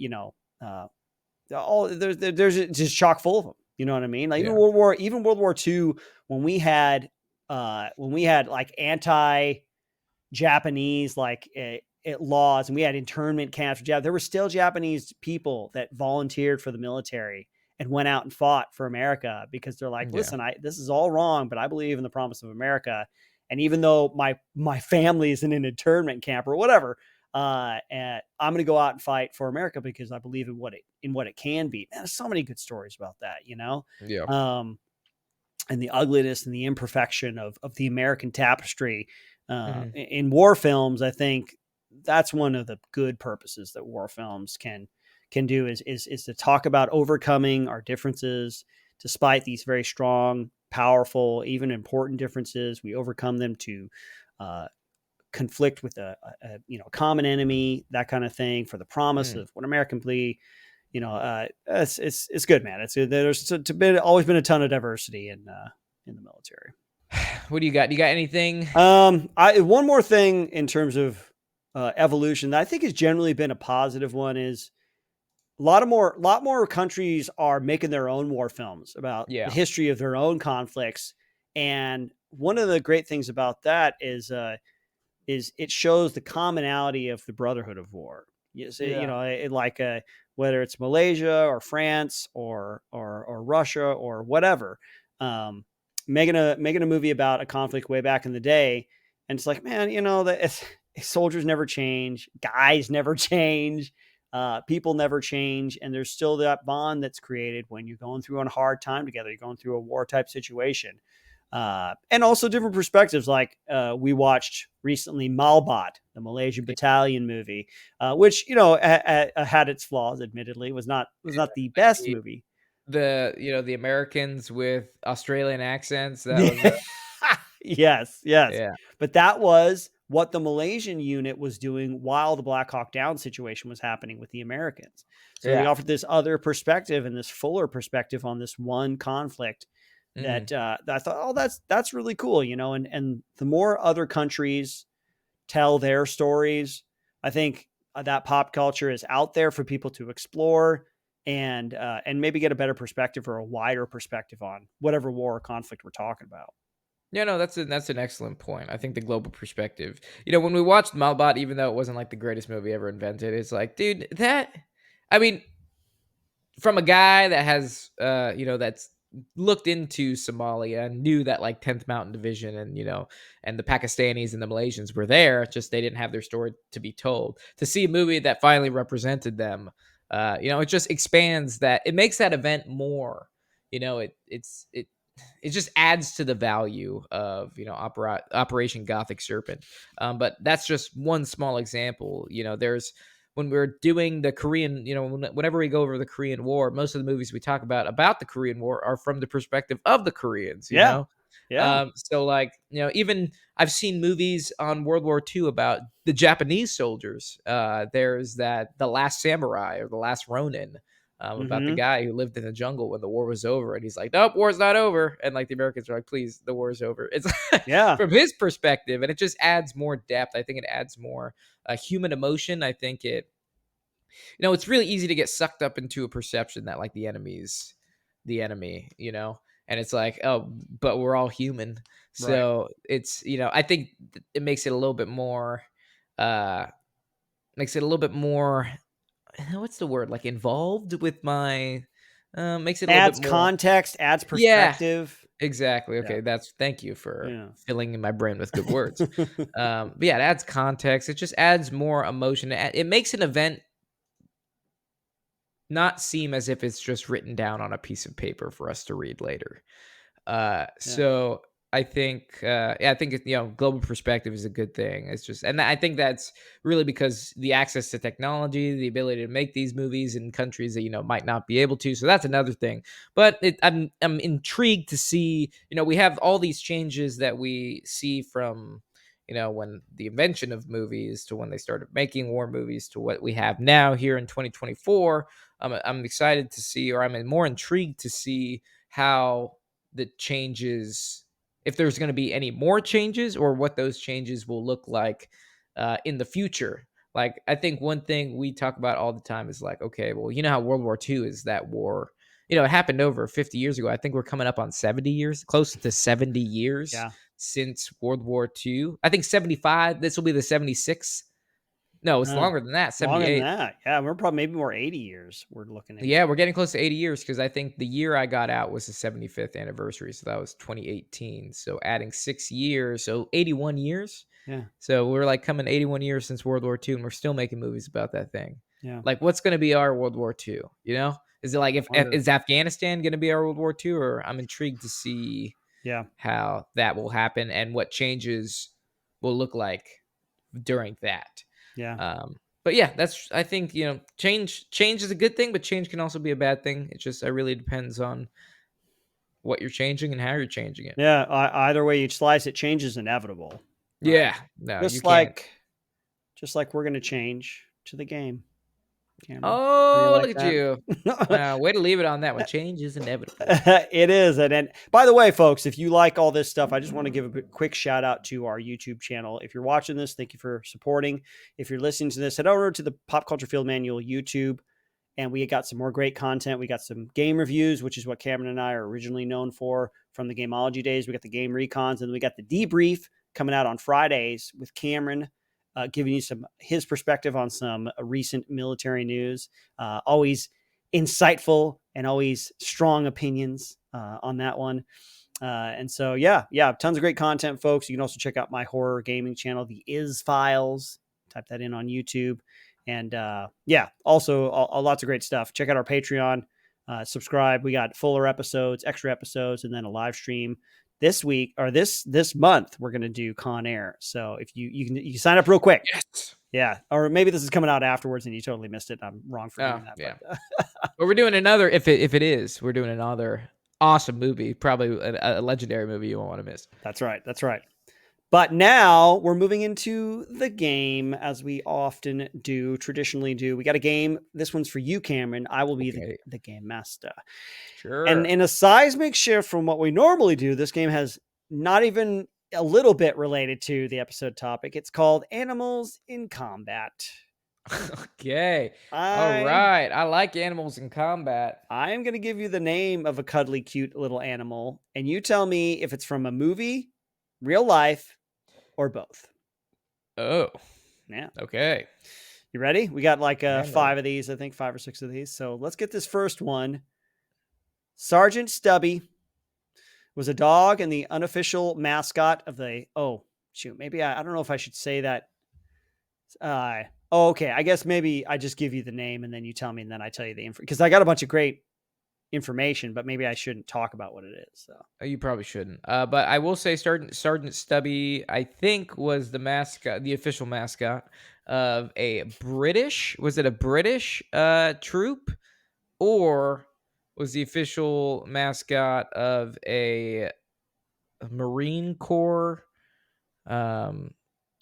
all there's just chock full of them. You know what I mean? Like yeah, even World War II, when we had like anti Japanese like laws, and we had internment camps. There were still Japanese people that volunteered for the military and went out and fought for America because they're like, yeah, listen, this is all wrong, but I believe in the promise of America. And even though my family is in an internment camp or whatever, and I'm going to go out and fight for America because I believe in what it can be. Man, there's so many good stories about that, yeah. and the ugliness and the imperfection of the American tapestry. Mhm. In war films, I think that's one of the good purposes that war films can do is to talk about overcoming our differences despite these very strong, powerful, even important differences. We overcome them to conflict with a common enemy, that kind of thing, for the promise Mm. of what American be. It's good, man. There's always been a ton of diversity in the military. What do you got? You got anything? One more thing in terms of evolution that I think has generally been a positive one is lot more countries are making their own war films about the Yeah, history of their own conflicts, and one of the great things about that is it shows the commonality of the brotherhood of war. yeah. Whether it's Malaysia or France or Russia or whatever, um, making a movie about a conflict way back in the day, and it's like, man, that soldiers never change, guys never change, people never change, and there's still that bond that's created when you're going through a hard time together, you're going through a war type situation. And also different perspectives. Like we watched recently Malbat, the Malaysian battalion movie, which had its flaws. Admittedly, was not the best The movie. the Americans with Australian accents. That was Yeah. Yes, yes. yeah, But that was what the Malaysian unit was doing while the Black Hawk Down situation was happening with the Americans. So they yeah. offered this other perspective and this fuller perspective on this one conflict Mm. that I thought, oh, that's really cool, and the more other countries tell their stories, I think that pop culture is out there for people to explore and maybe get a better perspective or a wider perspective on whatever war or conflict we're talking about. Yeah, no, that's an excellent point. I think the global perspective. When we watched Malbot, even though it wasn't like the greatest movie ever invented, it's like, dude, I mean, from a guy that has that's looked into Somalia and knew that, like, 10th Mountain Division and and the Pakistanis and the Malaysians were there, just they didn't have their story to be told. To see a movie that finally represented them, it just expands that. It makes that event more. It just adds to the value of Operation Gothic Serpent. But that's just one small example. There's when we're doing the Korean, whenever we go over the Korean War, most of the movies we talk about the Korean War are from the perspective of the Koreans. Yeah, yeah, So, like, even I've seen movies on World War II about the Japanese soldiers. There's that The Last Samurai or The Last Ronin. about the Mhm. guy who lived in the jungle when the war was over, and he's like, "Nope, war's not over," and like the Americans are like, "Please, the war's over." It's Yeah. from his perspective, and it just adds more depth. I think it adds more human emotion. I think it's really easy to get sucked up into a perception that like the enemy's the enemy, and it's like, oh, but we're all human. Right. So it's, I think it makes it a little bit more, uh, what's the word? Like involved with makes it a little bit Adds more, context, adds yeah, perspective. exactly. Yeah. Okay. Thank you for Yeah. filling in my brain with good words. But yeah, it adds context. It just adds more emotion. It makes an event not seem as if it's just written down on a piece of paper for us to read later. Yeah. So I think, yeah, I think global perspective is a good thing. It's just, and I think that's really because the access to technology, the ability to make these movies in countries that might not be able to. So that's another thing. But I'm intrigued to see. We have all these changes that we see from. When the invention of movies to when they started making war movies to what we have now here in 2024. I'm excited to see, or I'm more intrigued to see how the changes, if there's going to be any more changes, or what those changes will look like in the future. Like, I think one thing we talk about all the time is like, okay, well, how World War II is that war. It happened over 50 years ago. I think we're coming up on 70 years, close to 70 years Yeah. since World War II. I think 75. This will be the 76th. No, it's Uh, longer than that. Longer than 78. that. Yeah, we're probably maybe more 80 years we're looking at Yeah, here. we're getting close to 80 years because I think the year I got out was the 75th anniversary. So that was 2018. So adding 6 years, so 81 years. Yeah. So we're like coming 81 years since World War II, and we're still making movies about that thing. Yeah. Like, what's going to be our World War II? Is it like, Wonder. is Afghanistan going to be our World War II? Or I'm intrigued to see Yeah. how that will happen and what changes will look like during that. Yeah. But yeah, I think, change is a good thing, but change can also be a bad thing. It really depends on what you're changing and how you're changing it. Yeah. Either way you slice it, change is inevitable. Right. Yeah, no, you Just can't. like just like we're gonna change to the game, Cameron. How do you Oh, like look at that? you. Way to leave it on that one. Change is inevitable. It is. And by the way, folks, if you like all this stuff, I just want to give a quick shout out to our YouTube channel. If you're watching this, thank you for supporting. If you're listening to this, head over to the Pop Culture Field Manual YouTube, and we got some more great content. We got some game reviews, which is what Cameron and I are originally known for from the Gameology days. We got the game recons, and we got the debrief coming out on Fridays with Cameron, giving you his perspective on some recent military news. Always insightful and always strong opinions on that one. And so, yeah, tons of great content, folks. You can also check out my horror gaming channel, the Iz Files. Type that in on YouTube. And yeah, also lots of great stuff. Check out our Patreon, subscribe. We got fuller episodes, extra episodes, and then a live stream this week or this month. We're gonna do Con Air. So if you can sign up real quick. Yes. Yeah, or maybe this is coming out afterwards and you totally missed it. I'm wrong for Oh, doing that. yeah. But, But we're doing another. If it is, we're doing another awesome movie. Probably a legendary movie you won't want to miss. That's right. That's right. But now we're moving into the game, as we often do, traditionally do. We got a game. This one's for you, Cameron. I will be Okay. the game master. And Sure. in a seismic shift from what we normally do, this game has not even a little bit related to the episode topic. It's called Animals in Combat. Okay. All I right. I like animals in combat. I'm going to give you the name of a cuddly, cute little animal, and you tell me if it's from a movie, real life, or both. Oh. Yeah. Okay. You ready? We got like I'm 5 ready. of these, I think 5 or 6 of these. So let's get this first one. Sergeant Stubby was a dog and the unofficial mascot of the. Oh, shoot. Maybe I don't know if I should say that. Okay. I guess maybe I just give you the name and then you tell me and then I tell you the info. Because I got a bunch of great information, but maybe I shouldn't talk about what it is. So You probably shouldn't. But I will say Sergeant Stubby, I think, was the mascot, the official mascot of a British. Was it a British troop, or was the official mascot of a Marine Corps um,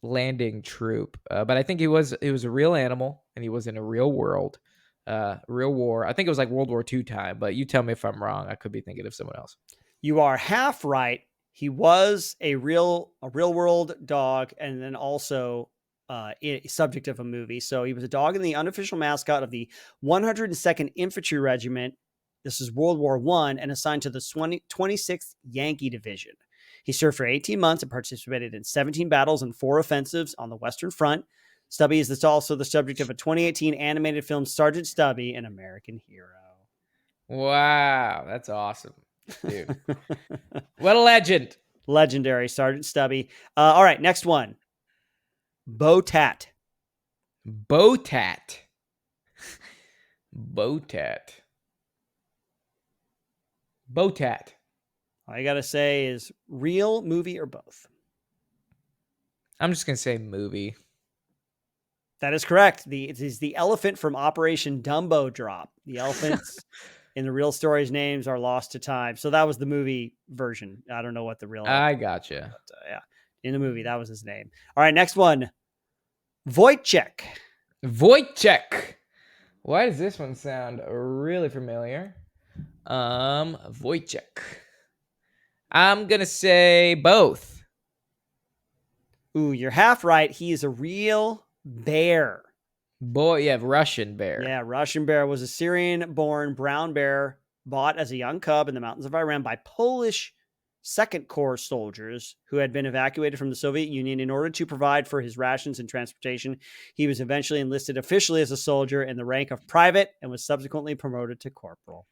landing troop? But I think he was a real animal and he was in a real world. real war. I think it was like World War II time, but you tell me if I'm wrong. I could be thinking of someone else. You are half right. He was a real world dog, and then also subject of a movie. So he was a dog and the unofficial mascot of the 102nd Infantry Regiment. This is World War I, and assigned to the 26th Yankee Division. He served for 18 months and participated in 17 battles and 4 offensives on the Western Front. Stubby is also the subject of a 2018 animated film, Sergeant Stubby, an American Hero. Wow, that's awesome, dude. What a legend. Legendary Sergeant Stubby. All right, next one. Botat. Botat. Botat. Botat. All you got to say is real, movie, or both. I'm just going to say movie. That is correct. It is the elephant from Operation Dumbo Drop. The elephants in the real story's names are lost to time. So that was the movie version. I don't know what the real. I gotcha. But, yeah, in the movie, that was his name. All right, next one. Wojciech. Wojciech. Why does this one sound really familiar? Wojciech. I'm gonna say both. Ooh, you're half right. He is a real bear. Boy, yeah, Russian bear. Yeah, Russian bear was a Syrian-born brown bear bought as a young cub in the mountains of Iran by Polish Second Corps soldiers who had been evacuated from the Soviet Union in order to provide for his rations and transportation. He was eventually enlisted officially as a soldier in the rank of private and was subsequently promoted to corporal.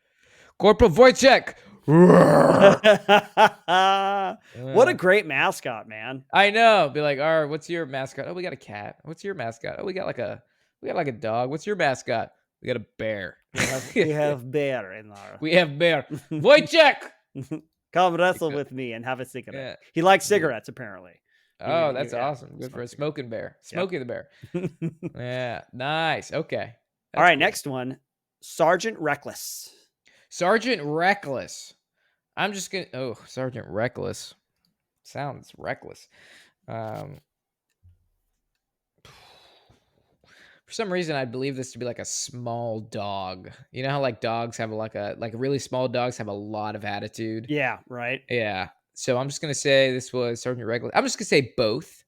Corporal Wojciech. What a great mascot, man. I know. Be like, all right, what's your mascot? Oh, we got a cat. What's your mascot? Oh, we got like a dog. What's your mascot? We got a bear. We have bear in our. We have bear. Wojciech. Come wrestle with me and have a cigarette. Yeah. He likes cigarettes, apparently. Oh, that's awesome. Good for a smoking bear. Smokey the bear. Yeah, nice. Okay. All right, next one. Sergeant Reckless. Sergeant Reckless. I'm just going to... Oh, Sergeant Reckless. Sounds reckless. For some reason, I believe this to be like a small dog. You know how like dogs have like really small dogs have a lot of attitude? Yeah, right. Yeah. So I'm just going to say this was Sergeant Reckless. I'm just going to say both.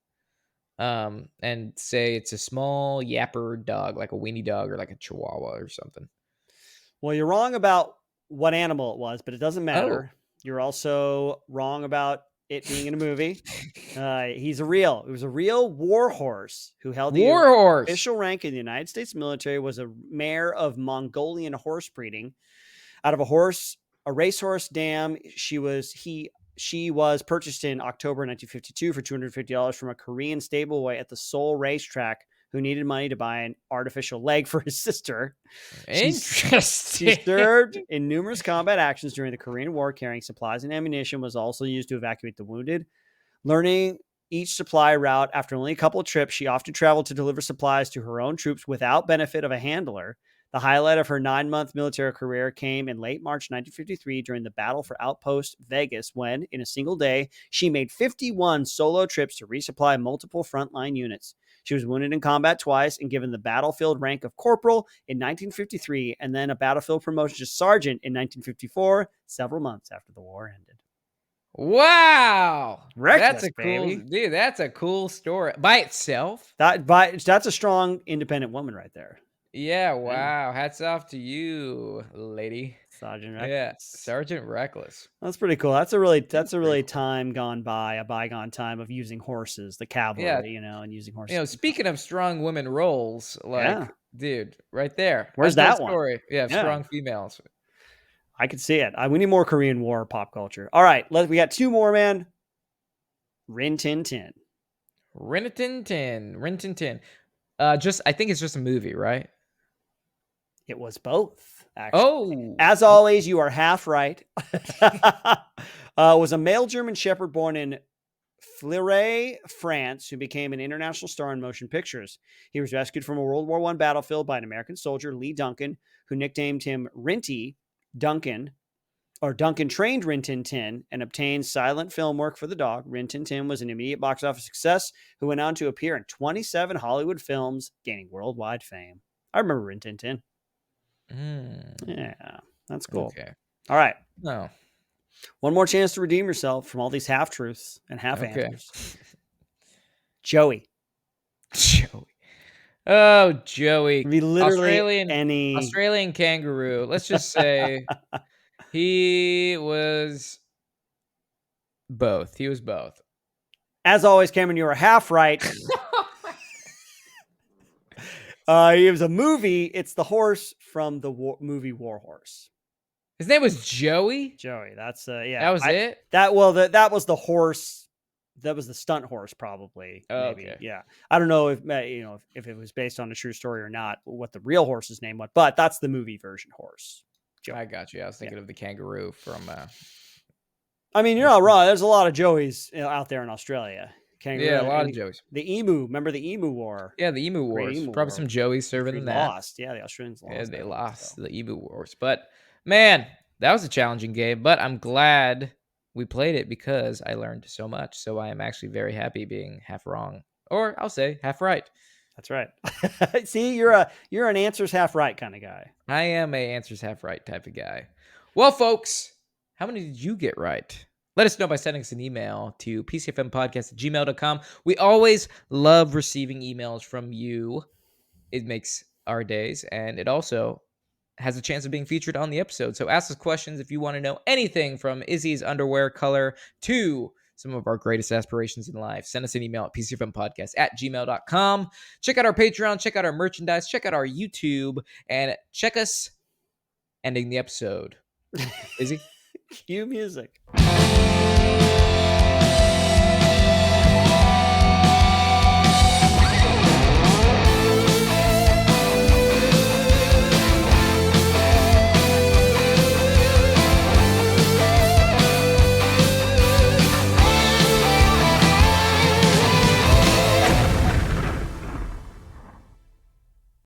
And say it's a small yapper dog, like a weenie dog or like a chihuahua or something. Well, you're wrong about what animal it was, but it doesn't matter. Oh. You're also wrong about it being in a movie. It was a real war horse who held the official rank in the United States military, was a mare of Mongolian horse breeding. Out of a racehorse dam, she was purchased in October 1952 for $250 from a Korean stableboy at the Seoul racetrack who needed money to buy an artificial leg for his sister. Interesting. She served in numerous combat actions during the Korean War, carrying supplies and ammunition, was also used to evacuate the wounded. Learning each supply route after only a couple of trips, she often traveled to deliver supplies to her own troops without benefit of a handler. The highlight of her 9-month military career came in late March 1953 during the Battle for Outpost Vegas, when, in a single day, she made 51 solo trips to resupply multiple frontline units. She was wounded in combat twice and given the battlefield rank of corporal in 1953 and then a battlefield promotion to sergeant in 1954, several months after the war ended. Wow. Reckless, that's a baby. Cool, dude, that's a cool story. By itself? That's a strong, independent woman right there. Yeah, wow. Hats off to you, lady. Sergeant Reckless. Yeah, Sergeant Reckless. That's pretty cool. That's a really cool. Time gone by, a bygone time of using horses, the cavalry, and using horses. Speaking of strong women roles, dude, right there. Where's that story? One? Yeah, strong females. I could see it. We need more Korean War pop culture. All right, we got 2 more, man. Rin Tin Tin. Rin Tin Tin. I think it's just a movie, right? It was both, actually. Oh. As always, you are half right. Was a male German Shepherd born in Fleury, France, who became an international star in motion pictures. He was rescued from a World War I battlefield by an American soldier, Lee Duncan, who nicknamed him Rinty Duncan. Duncan trained Rin Tin Tin and obtained silent film work for the dog. Rin Tin Tin was an immediate box office success who went on to appear in 27 Hollywood films, gaining worldwide fame. I remember Rin Tin Tin. Yeah, that's cool. Okay. All right. No. One more chance to redeem yourself from all these half truths and half Okay. answers. Joey. Joey. Oh, Joey. Be literally Australian kangaroo. Let's just say he was both. He was both. As always, Cameron, you were half right. It was a movie. It's the horse from the movie War Horse. His name was Joey? Joey. That's yeah. That was it? That was the horse. That was the stunt horse, probably. Oh, Maybe. okay. Yeah. I don't know if if it was based on a true story or not. What the real horse's name was, but that's the movie version horse. Joey. I got you. I was thinking of the kangaroo from. I mean, you're not wrong. There's a lot of Joeys out there in Australia. Yeah, a lot of Joeys. The emu. Remember the emu war? Yeah, the emu Great wars. Emu Probably War. some Joeys serving in that. Lost. Yeah, the Australians lost. Yeah, they that one, lost so. the emu wars. But man, that was a challenging game. But I'm glad we played it because I learned so much. So I am actually very happy being half wrong, or I'll say half right. That's right. See, you're an answers half right kind of guy. I am a answers half right type of guy. Well, folks, how many did you get right? Let us know by sending us an email to pcfmpodcast@gmail.com. We always love receiving emails from you. It makes our days, and it also has a chance of being featured on the episode. So ask us questions if you want to know anything from Izzy's underwear color to some of our greatest aspirations in life. Send us an email at pcfmpodcast@gmail.com. Check out our Patreon, check out our merchandise, check out our YouTube, and check us ending the episode. Izzy? Cue music.